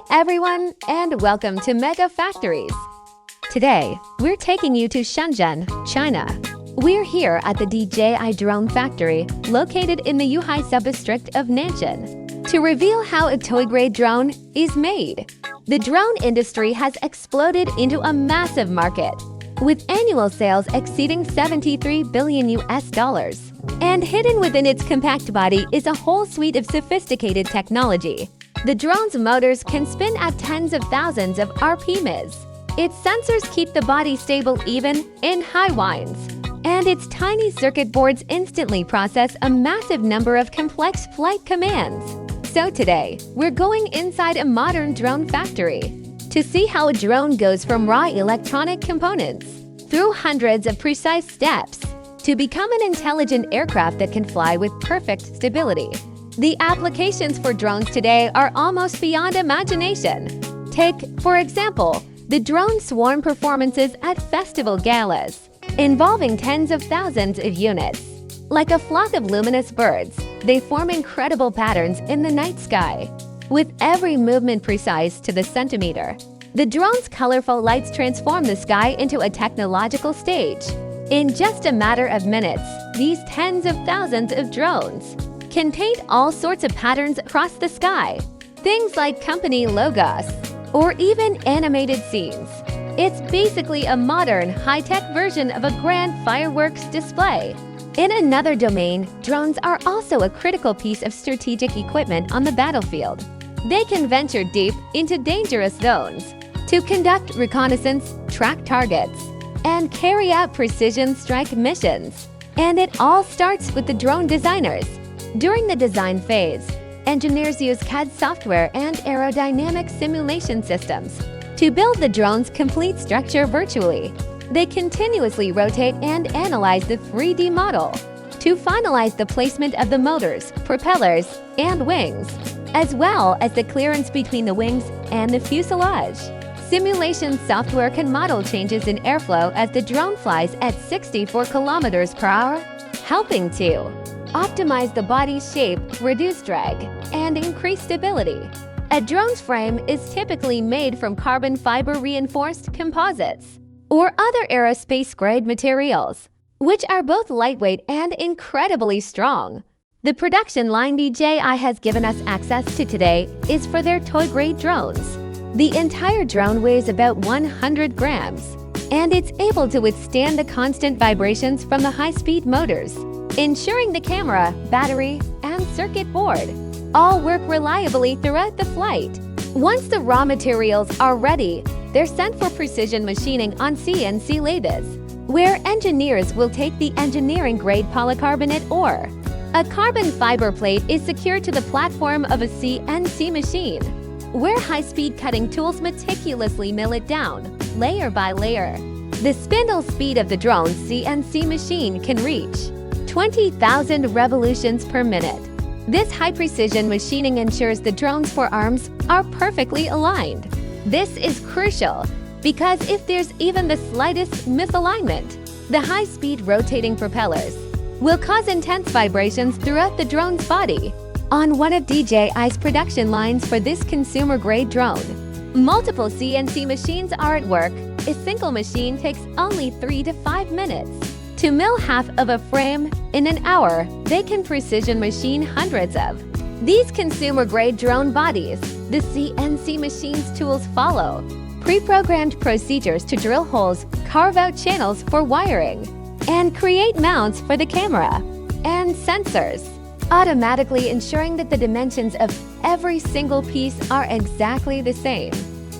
everyone, and welcome to Mega Factories. Today, we're taking you to Shenzhen, China. We're here at the DJI Drone Factory, located in the Yuhai sub-district of Nanshan, to reveal how a toy-grade drone is made. The drone industry has exploded into a massive market, with annual sales exceeding $73 billion. And hidden within its compact body is a whole suite of sophisticated technology. The drone's motors can spin at tens of thousands of RPMs. Its sensors keep the body stable even in high winds. And its tiny circuit boards instantly process a massive number of complex flight commands. So today, we're going inside a modern drone factory to see how a drone goes from raw electronic components through hundreds of precise steps to become an intelligent aircraft that can fly with perfect stability. The applications for drones today are almost beyond imagination. Take, for example, the drone swarm performances at festival galas, involving tens of thousands of units. Like a flock of luminous birds, they form incredible patterns in the night sky, with every movement precise to the centimeter. The drone's colorful lights transform the sky into a technological stage. In just a matter of minutes, these tens of thousands of drones can paint all sorts of patterns across the sky. Things like company logos, or even animated scenes. It's basically a modern, high-tech version of a grand fireworks display. In another domain, drones are also a critical piece of strategic equipment on the battlefield. They can venture deep into dangerous zones to conduct reconnaissance, track targets, and carry out precision strike missions. And it all starts with the drone designers. During the design phase, engineers use CAD software and aerodynamic simulation systems to build the drone's complete structure virtually. They continuously rotate and analyze the 3D model to finalize the placement of the motors, propellers, and wings, as well as the clearance between the wings and the fuselage. Simulation software can model changes in airflow as the drone flies at 64 kilometers per hour, helping to optimize the body's shape, reduce drag, and increase stability. A drone's frame is typically made from carbon fiber reinforced composites or other aerospace-grade materials, which are both lightweight and incredibly strong. The production line DJI has given us access to today is for their toy-grade drones. The entire drone weighs about 100 grams, and it's able to withstand the constant vibrations from the high-speed motors, ensuring the camera, battery, and circuit board all work reliably throughout the flight. Once the raw materials are ready, they're sent for precision machining on CNC lathes, where engineers will take the engineering-grade polycarbonate ore. A carbon fiber plate is secured to the platform of a CNC machine, where high-speed cutting tools meticulously mill it down, layer by layer. The spindle speed of the drone's CNC machine can reach 20,000 revolutions per minute. This high-precision machining ensures the drone's forearms are perfectly aligned. This is crucial because if there's even the slightest misalignment, the high-speed rotating propellers will cause intense vibrations throughout the drone's body. On one of DJI's production lines for this consumer-grade drone, multiple CNC machines are at work. A single machine takes only 3 to 5 minutes. To mill half of a frame in an hour, they can precision machine hundreds of these consumer-grade drone bodies. The CNC machine's tools follow pre-programmed procedures to drill holes, carve out channels for wiring, and create mounts for the camera and sensors, automatically ensuring that the dimensions of every single piece are exactly the same.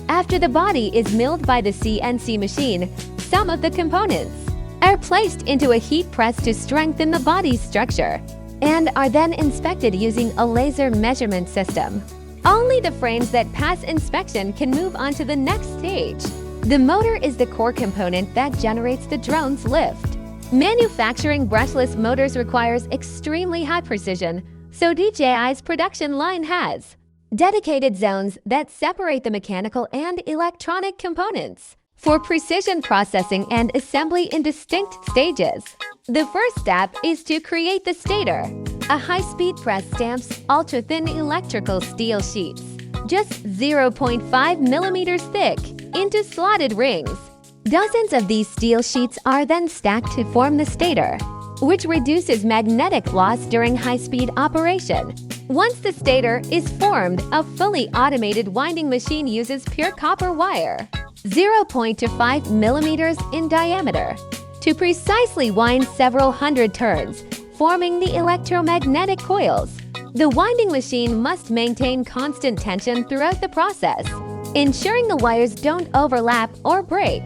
After the body is milled by the CNC machine, some of the components are placed into a heat press to strengthen the body's structure and are then inspected using a laser measurement system. Only the frames that pass inspection can move on to the next stage. The motor is the core component that generates the drone's lift. Manufacturing brushless motors requires extremely high precision, so DJI's production line has dedicated zones that separate the mechanical and electronic components for precision processing and assembly in distinct stages. The first step is to create the stator. A high-speed press stamps ultra-thin electrical steel sheets just 0.5 millimeters thick, into slotted rings. Dozens of these steel sheets are then stacked to form the stator, which reduces magnetic loss during high-speed operation. Once the stator is formed, a fully automated winding machine uses pure copper wire, 0.5 millimeters in diameter, to precisely wind several hundred turns, forming the electromagnetic coils. The winding machine must maintain constant tension throughout the process, ensuring the wires don't overlap or break.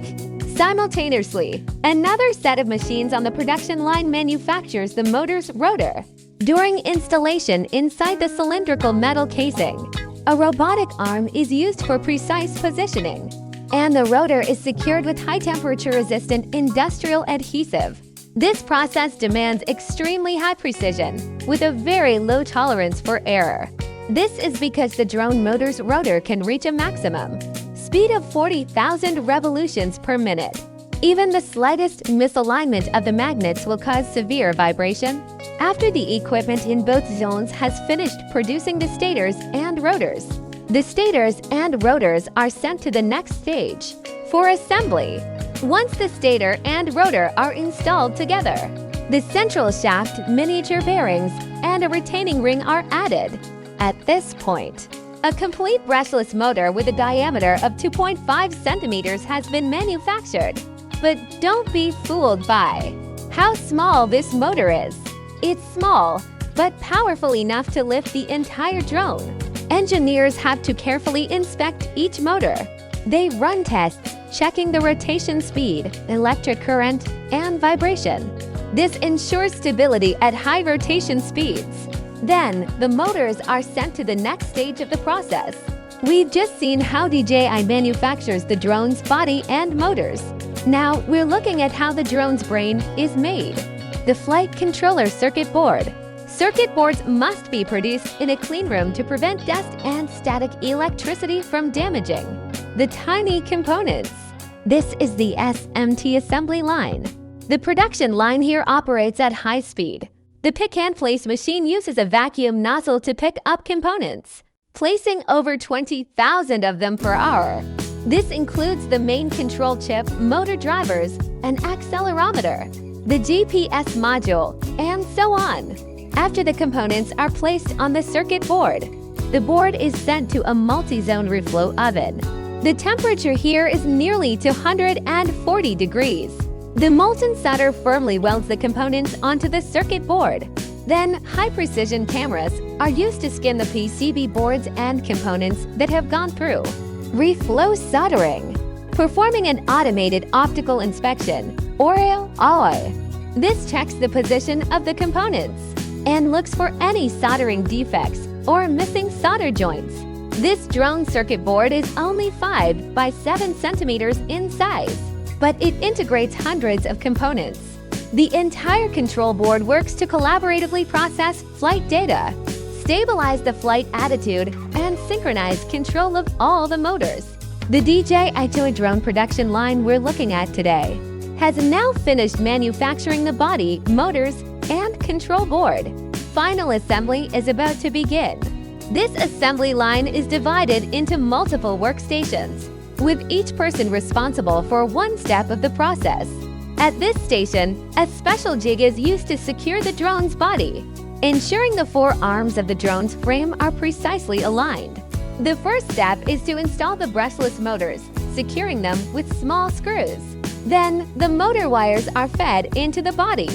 Simultaneously, another set of machines on the production line manufactures the motor's rotor. During installation inside the cylindrical metal casing, a robotic arm is used for precise positioning, and the rotor is secured with high-temperature resistant industrial adhesive. This process demands extremely high precision, with a very low tolerance for error. This is because the drone motor's rotor can reach a maximum speed of 40,000 revolutions per minute. Even the slightest misalignment of the magnets will cause severe vibration. After the equipment in both zones has finished producing the stators and rotors, the stators and rotors are sent to the next stage for assembly. Once the stator and rotor are installed together, the central shaft, miniature bearings, and a retaining ring are added. At this point, a complete brushless motor with a diameter of 2.5 centimeters has been manufactured. But don't be fooled by how small this motor is. It's small, but powerful enough to lift the entire drone. Engineers have to carefully inspect each motor. They run tests, checking the rotation speed, electric current, and vibration. This ensures stability at high rotation speeds. Then, the motors are sent to the next stage of the process. We've just seen how DJI manufactures the drone's body and motors. Now, we're looking at how the drone's brain is made. The flight controller circuit board. Circuit boards must be produced in a clean room to prevent dust and static electricity from damaging the tiny components. This is the SMT assembly line. The production line here operates at high speed. The pick-and-place machine uses a vacuum nozzle to pick up components, placing over 20,000 of them per hour. This includes the main control chip, motor drivers, an accelerometer, the GPS module, and so on. After the components are placed on the circuit board, the board is sent to a multi-zone reflow oven. The temperature here is nearly 240 degrees. The molten solder firmly welds the components onto the circuit board. Then, high-precision cameras are used to scan the PCB boards and components that have gone through reflow soldering, performing an automated optical inspection, OI. This checks the position of the components and looks for any soldering defects or missing solder joints. This drone circuit board is only 5 by 7 centimeters in size, but it integrates hundreds of components. The entire control board works to collaboratively process flight data, stabilize the flight attitude, and synchronize control of all the motors. The DJI drone production line we're looking at today has now finished manufacturing the body, motors, and control board. Final assembly is about to begin. This assembly line is divided into multiple workstations, with each person responsible for one step of the process. At this station, a special jig is used to secure the drone's body, ensuring the 4 arms of the drone's frame are precisely aligned. The first step is to install the brushless motors, securing them with small screws. Then, the motor wires are fed into the body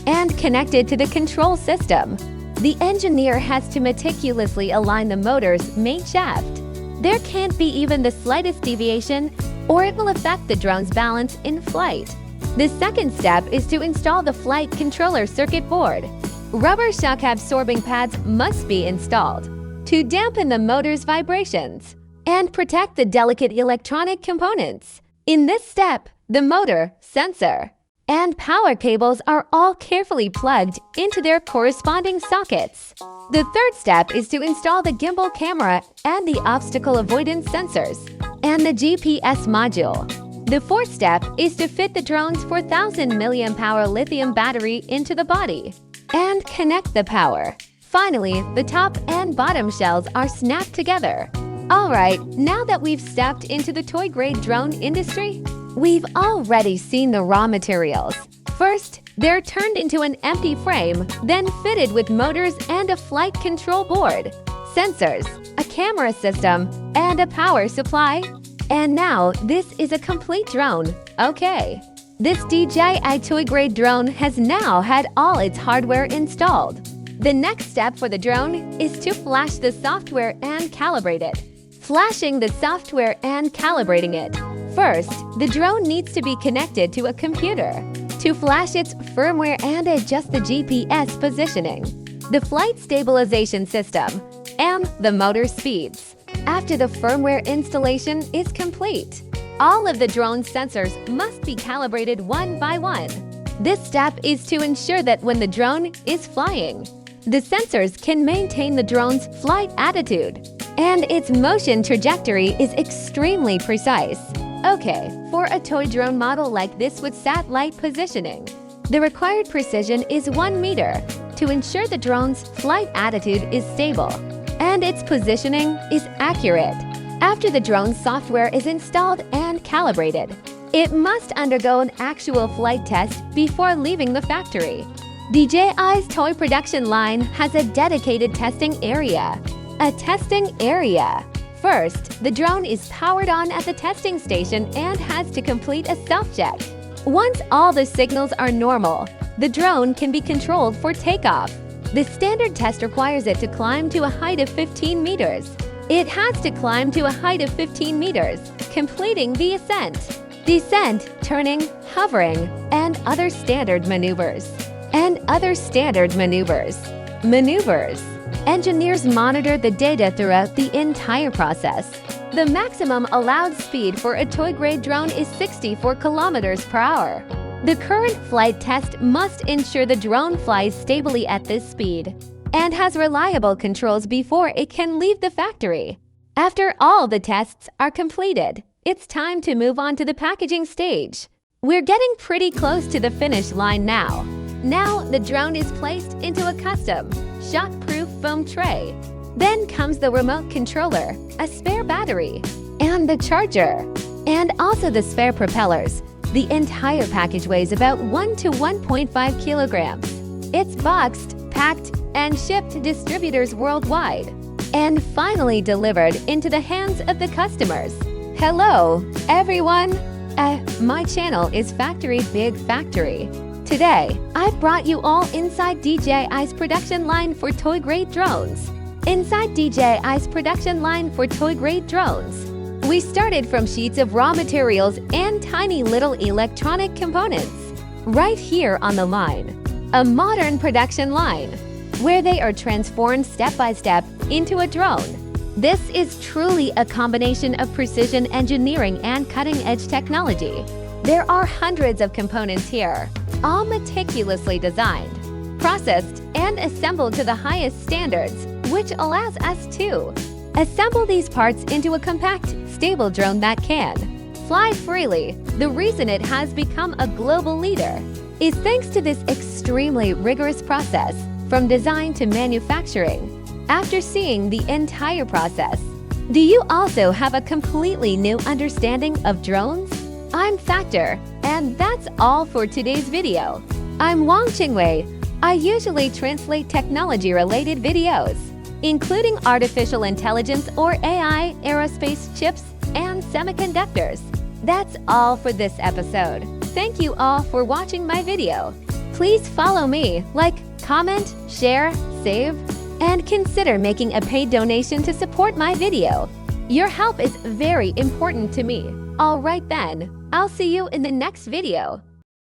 and connected to the control system. The engineer has to meticulously align the motor's main shaft. There can't be even the slightest deviation, or it will affect the drone's balance in flight. The second step is to install the flight controller circuit board. Rubber shock-absorbing pads must be installed to dampen the motor's vibrations and protect the delicate electronic components. In this step, the motor, sensor, and power cables are all carefully plugged into their corresponding sockets. The third step is to install the gimbal camera and the obstacle avoidance sensors and the GPS module. The fourth step is to fit the drone's 4,000 mAh lithium battery into the body and connect the power. Finally, the top and bottom shells are snapped together. Alright, now that we've stepped into the toy-grade drone industry, we've already seen the raw materials. First, they're turned into an empty frame, then fitted with motors and a flight control board, sensors, a camera system, and a power supply. And now, this is a complete drone. Okay. This DJI toy-grade drone has now had all its hardware installed. The next step for the drone is to flash the software and calibrate it. Flashing the software and calibrating it. First, the drone needs to be connected to a computer to flash its firmware and adjust the GPS positioning, the flight stabilization system, and the motor speeds. After the firmware installation is complete, all of the drone's sensors must be calibrated one by one. This step is to ensure that when the drone is flying, the sensors can maintain the drone's flight attitude, and its motion trajectory is extremely precise. Okay, for a toy drone model like this with satellite positioning, the required precision is 1 meter to ensure the drone's flight attitude is stable and its positioning is accurate. After the drone's software is installed and calibrated, it must undergo an actual flight test before leaving the factory. DJI's toy production line has a dedicated testing area. A testing area. First, the drone is powered on at the testing station and has to complete a self-check. Once all the signals are normal, the drone can be controlled for takeoff. The standard test requires it to climb to a height of 15 meters. It has to climb to a height of 15 meters, completing the ascent, descent, turning, hovering, and other standard maneuvers. Maneuvers. Engineers monitor the data throughout the entire process. The maximum allowed speed for a toy-grade drone is 64 kilometers per hour. The current flight test must ensure the drone flies stably at this speed and has reliable controls before it can leave the factory. After all the tests are completed, it's time to move on to the packaging stage. We're getting pretty close to the finish line now. Now, the drone is placed into a custom, shock-proof foam tray. Then comes the remote controller, a spare battery, and the charger, and also the spare propellers. The entire package weighs about 1 to 1.5 kilograms. It's boxed, packed, and shipped to distributors worldwide, and finally delivered into the hands of the customers. Hello, everyone! My channel is Factory Big Factory. Today, I've brought you all inside DJI's production line for toy-grade drones. Inside DJI's production line for toy-grade drones, we started from sheets of raw materials and tiny little electronic components. Right here on the line, a modern production line, where they are transformed step by step into a drone. This is truly a combination of precision engineering and cutting-edge technology. There are hundreds of components here, all meticulously designed, processed, and assembled to the highest standards, which allows us to assemble these parts into a compact, stable drone that can fly freely. The reason it has become a global leader is thanks to this extremely rigorous process, from design to manufacturing. After seeing the entire process, do you also have a completely new understanding of drones? I'm Factor, and that's all for today's video. I'm Wang Qingwei. I usually translate technology-related videos, including artificial intelligence or AI, aerospace chips, and semiconductors. That's all for this episode. Thank you all for watching my video. Please follow me, like, comment, share, save, and consider making a paid donation to support my video. Your help is very important to me. All right then, I'll see you in the next video.